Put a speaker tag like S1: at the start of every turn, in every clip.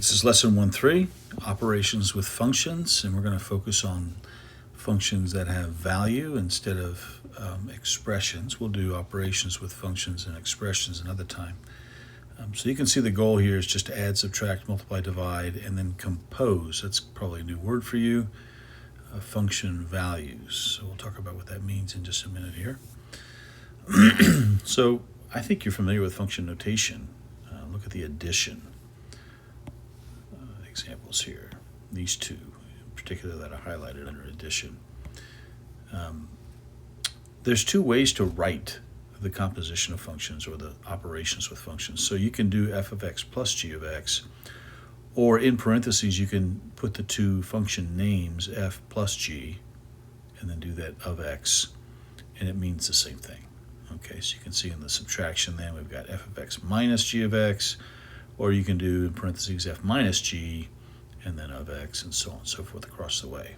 S1: This is lesson 1.3, operations with functions, and we're going to focus on functions that have value instead of expressions. We'll do operations with functions and expressions another time. So you can see the goal here is just to add, subtract, multiply, divide, and then compose. That's probably a new word for you, function values. So we'll talk about what that means in just a minute here. So I think you're familiar with function notation. Look at the addition examples here. These two in particular that are highlighted under addition. There's two ways to write the composition of functions or the operations with functions. So you can do f of x plus g of x, or in parentheses you can put the two function names f plus g and then do that of x, and it means the same thing. Okay, so you can see in the subtraction then we've got f of x minus g of x, or you can do in parentheses f minus g and then of x, and so on and so forth across the way.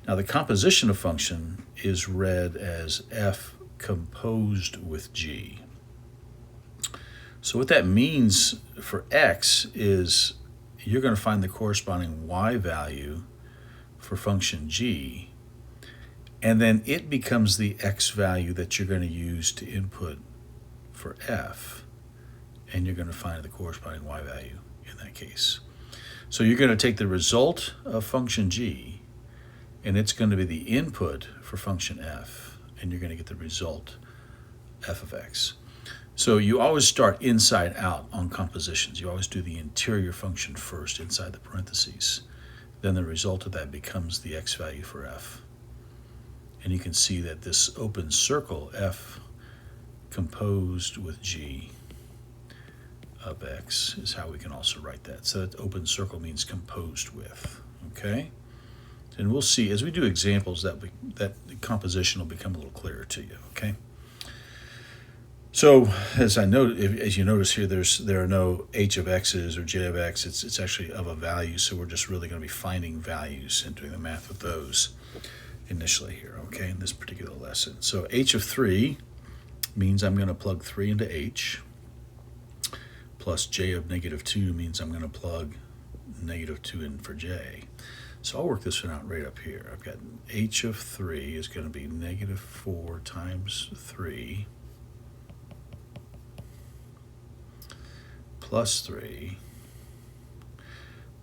S1: Now the composition of function is read as f composed with g. So what that means for x is you're going to find the corresponding y value for function g, and then it becomes the x value that you're going to use to input for f, and you're going to find the corresponding y value in that case. So you're going to take the result of function g, and it's going to be the input for function f, and you're going to get the result f of x. So you always start inside out on compositions. You always do the interior function first inside the parentheses. Then the result of that becomes the x value for f. And you can see that this open circle, f composed with g of x, is how we can also write that. So that open circle means composed with, okay? And we'll see, as we do examples, that the composition will become a little clearer to you, okay? So as you notice here, there are no h of x's or j of x. It's actually of a value, so we're just really going to be finding values and doing the math with those initially here, okay, in this particular lesson. So h of 3 means I'm going to plug 3 into h, plus j of negative 2 means I'm going to plug negative 2 in for j. So I'll work this one out right up here. I've got h of 3 is going to be negative 4 times 3 plus 3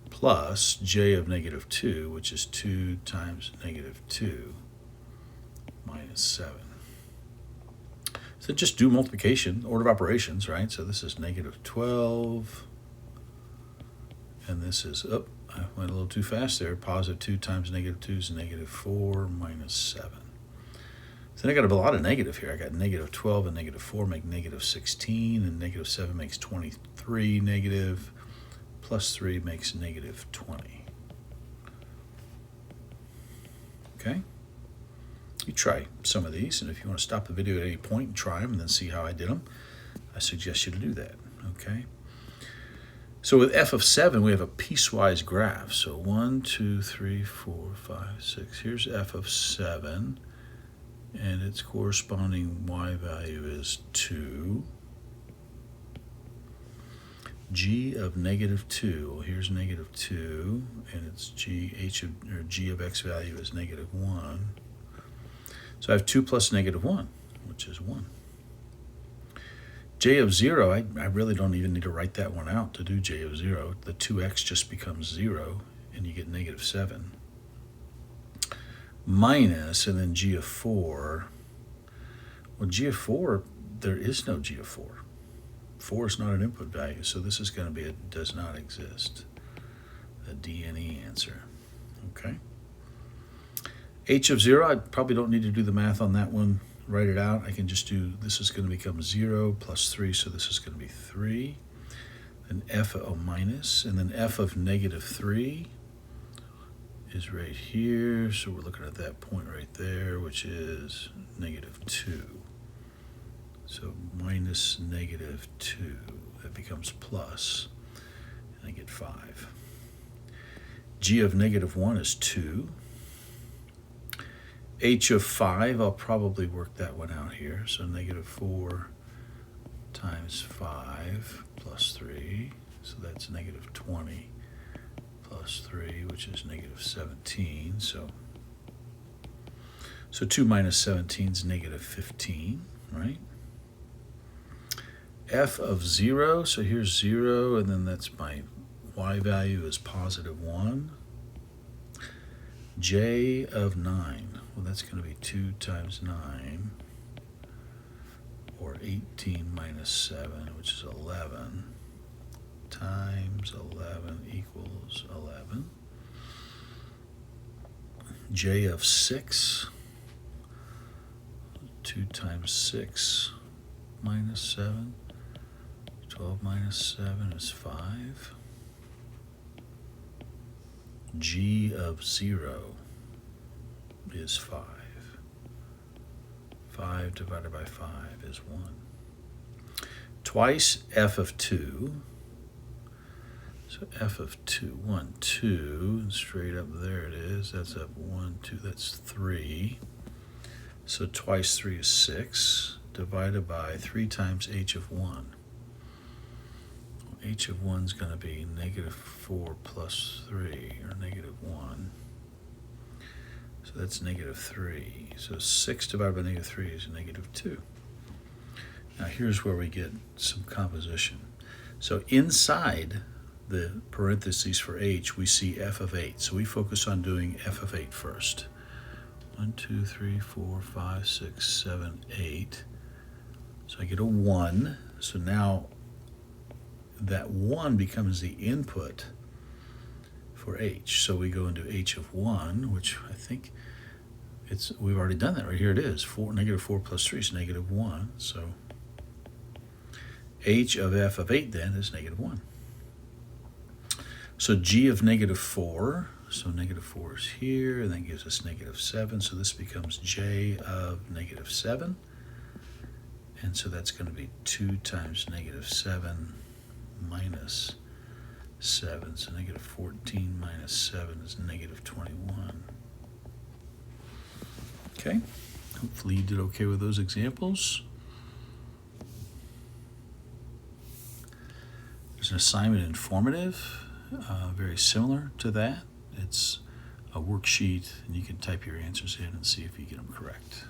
S1: plus j of negative 2, which is 2 times negative 2 minus 7. So just do multiplication, order of operations, right? So this is negative 12, and this is, I went a little too fast there. Positive 2 times negative 2 is negative 4 minus 7. So then I got a lot of negative here. I got negative 12 and negative 4 make negative 16, and negative 7 makes 23 negative, plus 3 makes negative 20. Okay? You try some of these, and if you want to stop the video at any point and try them and then see how I did them, I suggest you to do that, okay? So with f of 7, we have a piecewise graph. So 1, 2, 3, 4, 5, 6. Here's f of 7, and its corresponding y value is 2. G of negative 2, well, here's negative 2, and its g of x value is negative 1. So I have 2 plus negative 1, which is 1. J of 0, I really don't even need to write that one out to do j of 0. The 2x just becomes 0, and you get negative 7. Minus, and then g of 4. Well, g of 4, there is no g of 4. 4 is not an input value, so this is going to be a does not exist. A D&E answer. Okay. H of 0, I probably don't need to do the math on that one. Write it out. I can just do, this is going to become 0 plus 3, so this is going to be 3. Then f of minus, and then f of negative 3 is right here. So we're looking at that point right there, which is negative 2. So minus negative 2, that becomes plus, and I get 5. G of negative 1 is 2. H of 5, I'll probably work that one out here. So negative 4 times 5 plus 3 is So that's negative 20 plus 3, which is negative 17. So 2 minus 17 is negative 15, right? F of 0, so here's 0, and then that's my y value is positive 1. J of 9, well, that's going to be 2 times 9, or 18 minus 7, which is 11, times 11 equals 11. J of 6, 2 times 6 minus 7, 12 minus 7 is 5. G of 0 is 5. 5 divided by 5 is 1. Twice f of 2. So f of 2, 1, 2, and straight up there it is. That's up 1, 2, that's 3. So twice 3 is 6, divided by 3 times h of 1. H of 1 is going to be negative 4 plus 3, or negative 1. So that's negative 3. So 6 divided by negative 3 is negative 2. Now here's where we get some composition. So inside the parentheses for h, we see f of 8. So we focus on doing f of 8 first. 1, 2, 3, 4, 5, 6, 7, 8. So I get a 1. So now that 1 becomes the input for h. So we go into h of 1, which I think we've already done that right here. It is negative 4 plus 3 is negative 1. So h of f of 8 then is negative 1. So g of negative 4, so negative 4 is here, and that gives us negative 7. So this becomes j of negative 7. And so that's going to be 2 times negative 7 minus 7. So negative 14 minus 7 is negative 21. Okay, hopefully you did okay with those examples. There's an assignment in formative, very similar to that. It's a worksheet, and you can type your answers in and see if you get them correct.